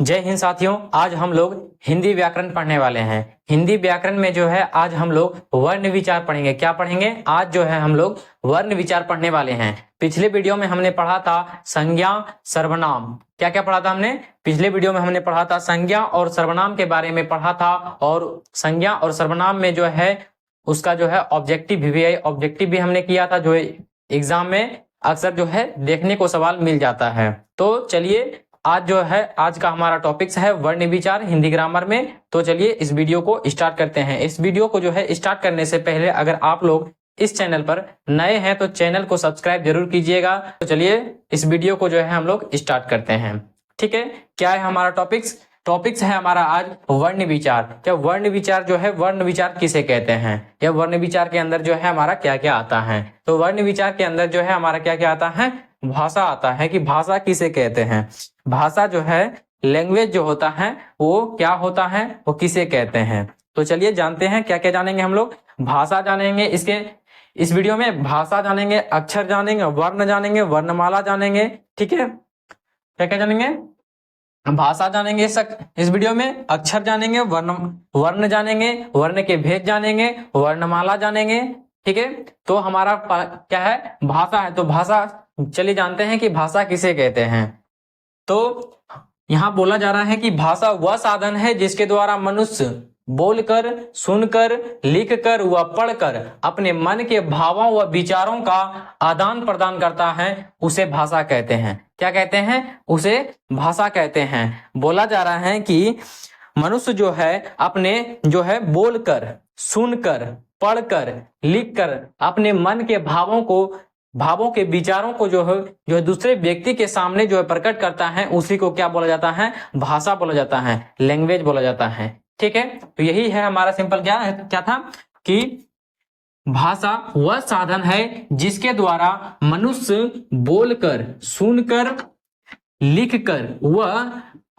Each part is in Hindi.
जय हिंद साथियों, आज हम लोग हिंदी व्याकरण पढ़ने वाले हैं। हिंदी व्याकरण में जो है आज हम लोग वर्ण विचार पढ़ेंगे। क्या पढ़ेंगे? आज जो है हम लोग वर्ण विचार पढ़ने वाले हैं। पिछले वीडियो में हमने पढ़ा था संज्ञा सर्वनाम। क्या क्या पढ़ा था हमने? पिछले वीडियो में हमने पढ़ा था संज्ञा और सर्वनाम के बारे में पढ़ा था। और संज्ञा और सर्वनाम में जो है उसका जो है ऑब्जेक्टिव भी हमने किया था, जो एग्जाम में अक्सर जो है देखने को सवाल मिल जाता है। तो चलिए आज जो है आज का हमारा टॉपिक्स है वर्ण विचार हिंदी ग्रामर में। तो चलिए इस वीडियो को स्टार्ट करते हैं। इस वीडियो को जो है स्टार्ट करने से पहले अगर आप लोग इस चैनल पर नए हैं तो चैनल को सब्सक्राइब जरूर कीजिएगा। तो चलिए इस वीडियो को जो है हम लोग स्टार्ट करते हैं। ठीक है, क्या है हमारा टॉपिक्स है हमारा आज वर्ण विचार। क्या वर्ण विचार जो है, वर्ण विचार किसे कहते हैं, या वर्ण विचार के अंदर जो है हमारा क्या क्या आता है। तो वर्ण विचार के अंदर जो है हमारा क्या क्या आता है, भाषा आता है। कि भाषा किसे कहते हैं, भाषा जो है लैंग्वेज जो होता है वो क्या होता है, वो किसे कहते हैं। तो चलिए जानते हैं क्या क्या जानेंगे हम लोग। भाषा जानेंगे, इस वीडियो में भाषा जानेंगे, अक्षर जानेंगे, वर्ण जानेंगे, वर्णमाला जानेंगे। ठीक है, क्या क्या जानेंगे? भाषा जानेंगे इस वीडियो में, अक्षर जानेंगे, वर्ण जानेंगे, वर्ण के भेद जानेंगे, वर्णमाला जानेंगे। ठीक है, तो हमारा क्या है, भाषा है। तो भाषा चलिए जानते हैं कि भाषा किसे कहते हैं। तो यहां बोला जा रहा है कि भाषा वह साधन है जिसके द्वारा मनुष्य बोलकर, सुनकर, लिखकर व पढ़कर अपने मन के भावों व विचारों का आदान प्रदान करता है, उसे भाषा कहते हैं। क्या कहते हैं? उसे भाषा कहते हैं। बोला जा रहा है कि मनुष्य जो है अपने जो है बोलकर, सुनकर, पढ़कर, लिखकर अपने मन के भावों के विचारों को जो है दूसरे व्यक्ति के सामने जो है प्रकट करता है, उसी को क्या बोला जाता है, भाषा बोला जाता है, लैंग्वेज बोला जाता है। ठीक है, तो यही है हमारा सिंपल क्या था कि भाषा वह साधन है जिसके द्वारा मनुष्य बोलकर, सुनकर, लिखकर व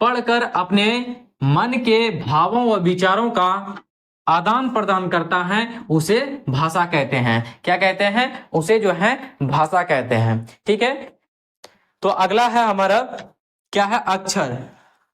पढ़कर अपने मन के भावों व विचारों का आदान प्रदान करता है, उसे भाषा कहते हैं। क्या कहते हैं? उसे जो है भाषा कहते हैं। ठीक है, तो अगला है हमारा क्या है, अक्षर।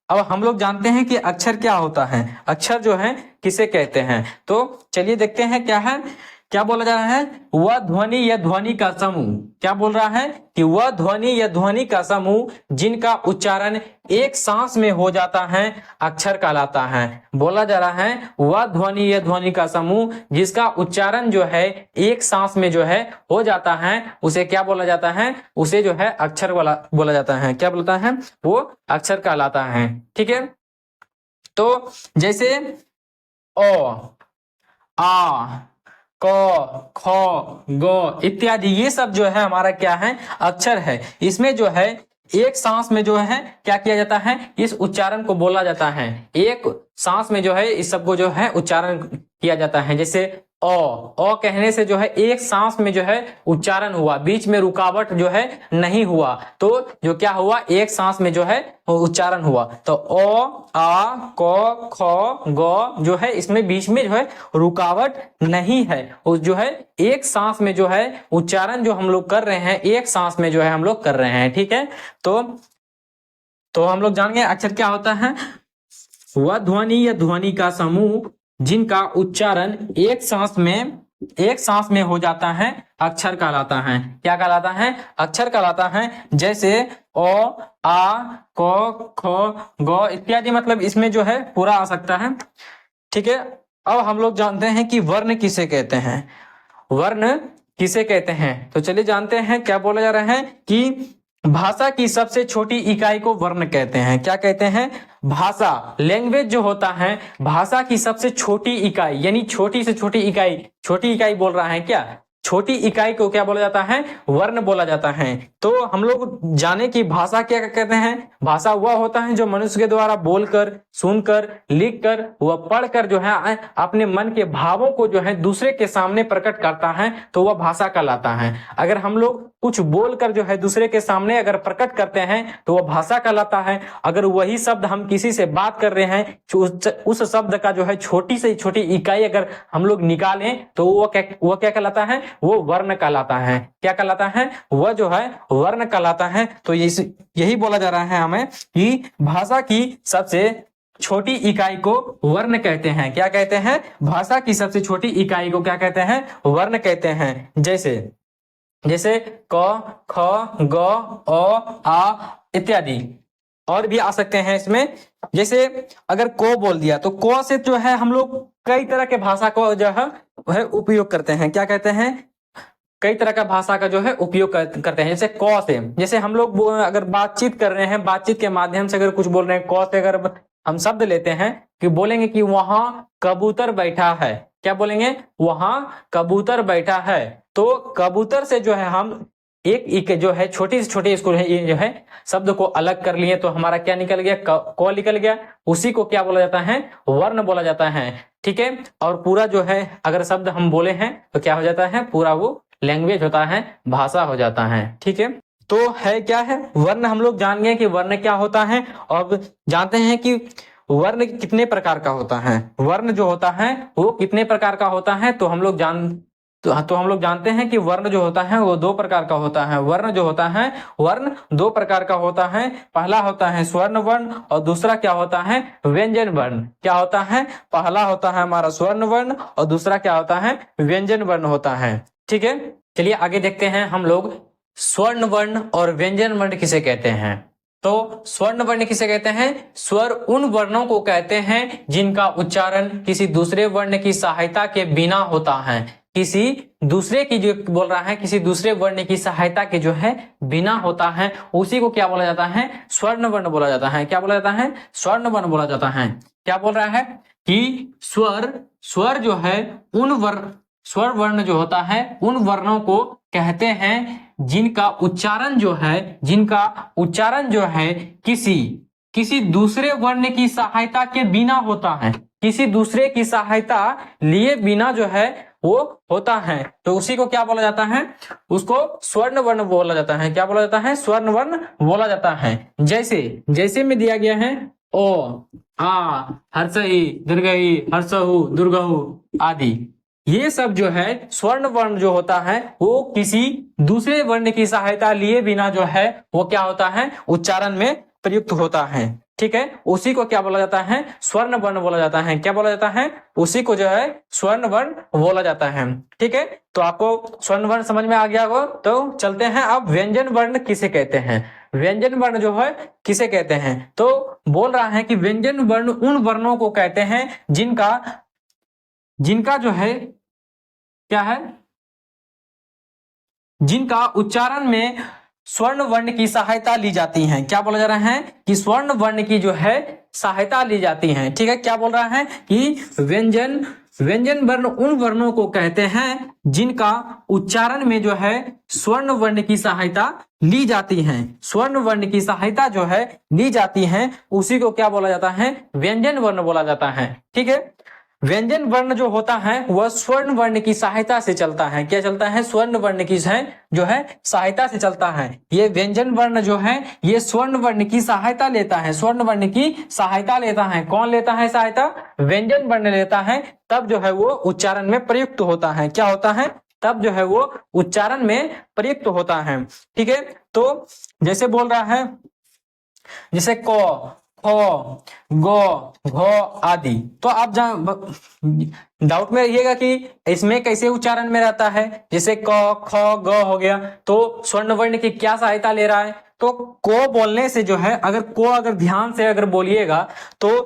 अब हम लोग जानते हैं कि अक्षर क्या होता है, अक्षर जो है किसे कहते हैं। तो चलिए देखते हैं क्या है, क्या बोला जा रहा है, वह ध्वनि या ध्वनि का समूह। क्या बोल रहा है कि वह ध्वनि या ध्वनि का समूह जिनका उच्चारण एक सांस में हो जाता है, अक्षर कहलाता है। बोला जा रहा है वह ध्वनि या ध्वनि का समूह जिसका उच्चारण जो है एक सांस में जो है हो जाता है, उसे क्या बोला जाता है, उसे जो है अक्षर बोला जाता है। क्या बोलता है? वो अक्षर कहलाता है। ठीक है, तो जैसे ओ, आ, क, ख, ग इत्यादि, ये सब जो है हमारा क्या है, अक्षर है। इसमें जो है एक सांस में जो है क्या किया जाता है, इस उच्चारण को बोला जाता है। एक सांस में जो है इस सब को जो है उच्चारण किया जाता है। जैसे ओ कहने से जो है एक सांस में जो है उच्चारण हुआ, बीच में रुकावट जो है नहीं हुआ, तो जो क्या हुआ, एक सांस में जो है उच्चारण हुआ। तो ओ, आ, क, ख, ग जो है इसमें बीच में जो है रुकावट नहीं है, उस जो है एक सांस में जो है उच्चारण जो हम लोग कर रहे हैं, एक सांस में जो है हम लोग कर रहे हैं। ठीक है, तो हम लोग जान गए अक्षर क्या होता है। वह ध्वनि या ध्वनि का समूह जिनका उच्चारण एक सांस में हो जाता है, अक्षर कहलाता है। क्या कहलाता है? अक्षर कहलाता है। जैसे ओ, आ, क, ख, ग इत्यादि, मतलब इसमें जो है पूरा आ सकता है। ठीक है, अब हम लोग जानते हैं कि वर्ण किसे कहते हैं, वर्ण किसे कहते हैं। तो चलिए जानते हैं क्या बोला जा रहा है कि भाषा की सबसे छोटी इकाई को वर्ण कहते हैं। क्या कहते हैं? भाषा, लैंग्वेज जो होता है, भाषा की सबसे छोटी इकाई, यानी छोटी से छोटी इकाई बोल रहा है। क्या छोटी इकाई को क्या बोला जाता है? वर्ण बोला जाता है। तो हम लोग जाने कि भाषा क्या कहते हैं। भाषा वह होता है जो मनुष्य के द्वारा बोलकर, सुनकर, लिखकर व पढ़कर जो है अपने मन के भावों को जो है दूसरे के सामने प्रकट करता है, तो वह भाषा कहलाता है। अगर हम लोग कुछ बोलकर जो है दूसरे के सामने अगर प्रकट करते हैं तो वह भाषा कहलाता है। अगर वही शब्द हम किसी से बात कर रहे हैं, उस शब्द का जो है छोटी से छोटी इकाई अगर हम लोग निकालें तो वो क्या कहलाता है? वो वर्ण कहलाता है। क्या कहलाता है? वह जो है वर्ण कहलाता है। तो यही बोला जा रहा है हमें कि भाषा की सबसे छोटी इकाई को वर्ण कहते हैं। क्या कहते हैं? भाषा की सबसे छोटी इकाई को क्या कहते हैं? वर्ण कहते हैं। जैसे जैसे क, ख, ग, अ, आ इत्यादि और भी आ सकते हैं इसमें। जैसे अगर को बोल दिया तो को से जो है हम लोग कई तरह के भाषा को जो है उपयोग करते हैं। क्या कहते हैं? कई तरह का भाषा का जो है उपयोग करते हैं। जैसे क से, जैसे हम लोग अगर बातचीत कर रहे हैं, बातचीत के माध्यम से अगर कुछ बोल रहे हैं, क से अगर हम शब्द लेते हैं कि बोलेंगे कि वहां कबूतर बैठा है। क्या बोलेंगे? वहां कबूतर बैठा है। तो कबूतर से जो है हम एक जो है छोटी से छोटी स्कूल है ये जो है शब्द को अलग कर लिए तो हमारा क्या निकल गया? क निकल गया। उसी को क्या बोला जाता है? वर्ण बोला जाता है। ठीक है। और पूरा जो है अगर शब्द हम बोले हैं तो क्या हो जाता है? पूरा वो लैंग्वेज होता है, भाषा हो जाता है। ठीक है। तो है क्या है वर्ण? हम लोग जान गए कि वर्ण क्या होता है। और जानते हैं कि वर्ण कितने प्रकार का होता है। वर्ण जो होता है वो कितने प्रकार का होता है तो हम लोग जानते हैं कि वर्ण जो होता है वो दो प्रकार का होता है। वर्ण जो होता है वर्ण दो प्रकार का होता है। पहला होता है स्वर्ण वर्ण और दूसरा क्या होता है? व्यंजन वर्ण। क्या होता है? पहला होता है हमारा स्वर्ण वर्ण और दूसरा क्या होता है? व्यंजन वर्ण होता है। ठीक है। चलिए आगे देखते हैं हम लोग स्वर्ण वर्ण और व्यंजन वर्ण किसे कहते हैं। तो स्वर्ण वर्ण किसे कहते हैं? स्वर उन वर्णों को कहते हैं जिनका उच्चारण किसी दूसरे वर्ण की सहायता के बिना होता है। किसी दूसरे की जो बोल रहा है किसी दूसरे वर्ण की सहायता के जो है बिना होता है, उसी को क्या बोला जाता है? स्वर्ण वर्ण बोला जाता है। क्या बोला जाता है? स्वर्ण वर्ण बोला जाता है। क्या बोल रहा है कि स्वर जो है स्वर वर्ण जो होता है उन वर्णों को कहते हैं जिनका उच्चारण जो है किसी दूसरे वर्ण की सहायता के बिना होता है। किसी दूसरे की सहायता लिए बिना जो है वो होता है तो उसी को क्या बोला जाता है? उसको स्वर्ण वर्ण बोला जाता है। क्या बोला जाता है? स्वर्ण वर्ण बोला जाता है। जैसे में दिया गया है ओ, आ, हर्षई, दीर्घई, हर्षहु, दुर्गहु आदि। ये सब जो है स्वर्ण वर्ण जो होता है वो किसी दूसरे वर्ण की सहायता लिए बिना जो है वो क्या होता है? उच्चारण में प्रयुक्त होता है। ठीक है। उसी को क्या बोला जाता है? स्वर्ण वर्ण बोला जाता है। क्या बोला जाता है? उसी को जो है स्वर्ण वर्ण बोला जाता है। ठीक है। तो आपको स्वर्ण वर्ण समझ में आ गया हो तो चलते हैं अब व्यंजन वर्ण किसे कहते हैं। व्यंजन वर्ण जो है किसे कहते हैं तो बोल रहा है कि व्यंजन वर्ण उन वर्णों को कहते हैं जिनका जो है क्या है? जिनका उच्चारण में स्वर्ण वर्ण की सहायता ली जाती है। क्या बोला जा रहा है? कि स्वर्ण वर्ण की जो है सहायता ली जाती है। ठीक है। क्या बोल रहा है कि व्यंजन वर्ण उन वर्णों को कहते हैं जिनका उच्चारण में जो है स्वर्ण वर्ण की सहायता ली जाती है। स्वर्ण वर्ण की सहायता जो है ली जाती है उसी को क्या बोला जाता है? व्यंजन वर्ण बोला जाता है। ठीक है। व्यंजन वर्ण जो होता है वह स्वर्ण वर्ण की सहायता से चलता है। क्या चलता है? स्वर्ण वर्ण की जो है सहायता से चलता है। ये व्यंजन वर्ण जो है ये स्वर्ण वर्ण की सहायता लेता है। स्वर्ण वर्ण की सहायता लेता है। कौन लेता है सहायता? व्यंजन वर्ण लेता है। तब जो है वो उच्चारण में प्रयुक्त होता है। क्या होता है? तब जो है वो उच्चारण में प्रयुक्त होता है। ठीक है। तो जैसे बोल रहा है जैसे क, ख, ग, घ आदि। तो आप डाउट में रहिएगा कि इसमें कैसे उच्चारण में रहता है। जैसे क, ख, ग हो गया तो स्वर्ण वर्ण की क्या सहायता ले रहा है? तो को बोलने से जो है अगर ध्यान से अगर बोलिएगा तो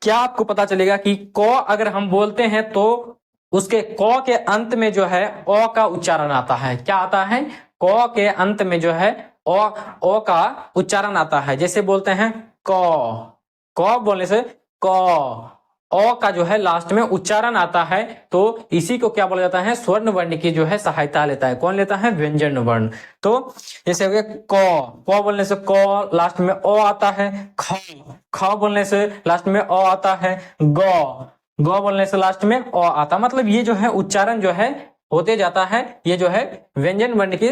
क्या आपको पता चलेगा कि को अगर हम बोलते हैं तो उसके क के अंत में जो है ओ का उच्चारण आता है। क्या आता है? क के अंत में जो है ओ का उच्चारण आता है। जैसे बोलते हैं क बोलने से क ओ का जो है लास्ट में उच्चारण आता है तो इसी को क्या बोला जाता है? स्वर्ण वर्ण की जो है सहायता लेता है। कौन लेता है? व्यंजन वर्ण। तो जैसे हो गया क बोलने से क लास्ट में ओ आता है। ख बोलने से लास्ट में ओ आता है। ग बोलने से लास्ट में ओ आता। मतलब ये जो है उच्चारण जो है होते जाता है। ये जो है व्यंजन वर्ण की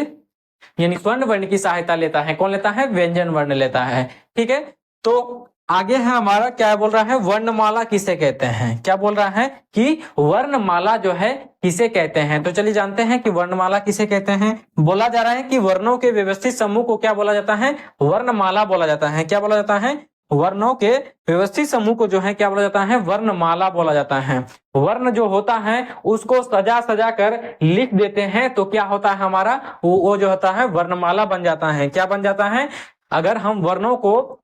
यानी स्वर्ण वर्ण की सहायता लेता है। कौन लेता है? व्यंजन वर्ण लेता है। ठीक है। तो आगे है हमारा क्या बोल रहा है, वर्णमाला किसे कहते हैं। क्या बोल रहा है कि वर्णमाला जो है किसे कहते हैं। तो चलिए जानते हैं कि वर्णमाला किसे कहते हैं। बोला जा रहा है कि वर्णों के व्यवस्थित समूह को क्या बोला जाता है, वर्णमाला बोला जाता है। क्या बोला जाता है, वर्णों के व्यवस्थित समूह को जो है क्या बोला जाता है, वर्णमाला बोला जाता है। वर्ण जो होता है उसको सजा सजा कर लिख देते हैं तो क्या होता है हमारा, वो जो होता है वर्णमाला बन जाता है। क्या बन जाता है, अगर हम वर्णों को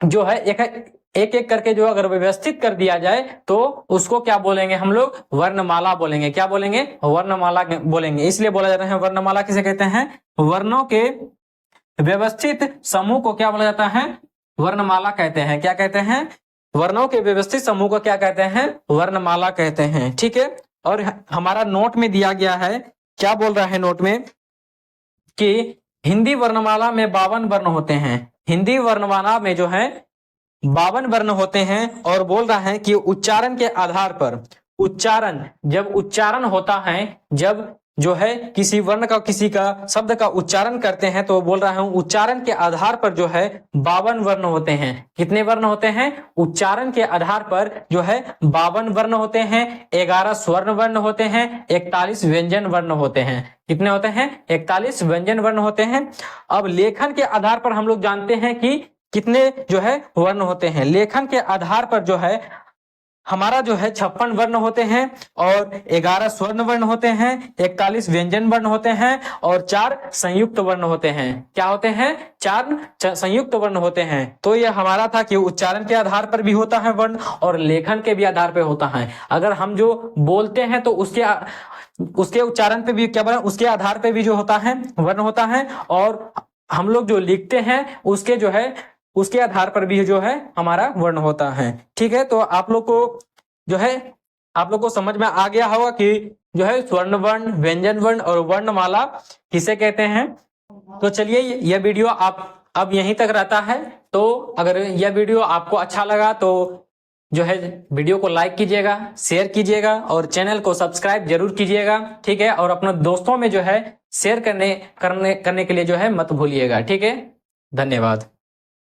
जो है एक एक करके जो अगर व्यवस्थित कर दिया जाए तो उसको क्या बोलेंगे हम लोग, वर्णमाला बोलेंगे। क्या बोलेंगे, वर्णमाला बोलेंगे। इसलिए बोला जाता है वर्णमाला किसे कहते हैं, वर्णों के व्यवस्थित समूह को क्या बोला जाता है, वर्णमाला कहते हैं। क्या कहते हैं, वर्णों के व्यवस्थित समूह को क्या कहते हैं, वर्णमाला कहते हैं। ठीक है, और हमारा नोट में दिया गया है, क्या बोल रहा है नोट में कि हिंदी वर्णमाला में 52 वर्ण होते हैं। हिंदी वर्णमाला में जो है 52 वर्ण होते हैं और बोल रहा है कि उच्चारण के आधार पर, उच्चारण जब उच्चारण होता है, जब जो है किसी वर्ण का किसी का शब्द का उच्चारण करते हैं तो बोल रहा हूं उच्चारण के आधार पर जो है 52 वर्ण होते हैं। कितने वर्ण होते हैं, उच्चारण के आधार पर जो है 52 वर्ण होते हैं, 11 स्वर्ण वर्ण होते हैं, 41 व्यंजन वर्ण होते हैं। कितने होते हैं, 41 व्यंजन वर्ण होते हैं। अब लेखन के आधार पर हम लोग जानते हैं कि कितने जो है वर्ण होते हैं। लेखन के आधार पर जो है हमारा जो है 56 वर्ण होते हैं और 11 स्वर्ण वर्ण होते हैं, 41 व्यंजन वर्ण होते हैं और 4 संयुक्त वर्ण होते हैं। क्या होते हैं, 4 संयुक्त वर्ण होते हैं। तो ये हमारा था कि उच्चारण के आधार पर भी होता है वर्ण और लेखन के भी आधार पर होता है। अगर हम जो बोलते हैं तो उसके उच्चारण पे भी क्या बोला, उसके आधार पे भी जो होता है वर्ण होता है, और हम लोग जो लिखते हैं उसके जो है उसके आधार पर भी जो है हमारा वर्ण होता है। ठीक है, तो आप लोग को जो है आप लोग को समझ में आ गया होगा कि जो है स्वर्ण वर्ण, व्यंजन वर्ण और वर्णमाला किसे कहते हैं। तो चलिए यह वीडियो आप अब यहीं तक रहता है। तो अगर यह वीडियो आपको अच्छा लगा तो जो है वीडियो को लाइक कीजिएगा, शेयर कीजिएगा और चैनल को सब्सक्राइब जरूर कीजिएगा। ठीक है, और अपने दोस्तों में जो है शेयर करने के लिए जो है मत भूलिएगा। ठीक है, धन्यवाद।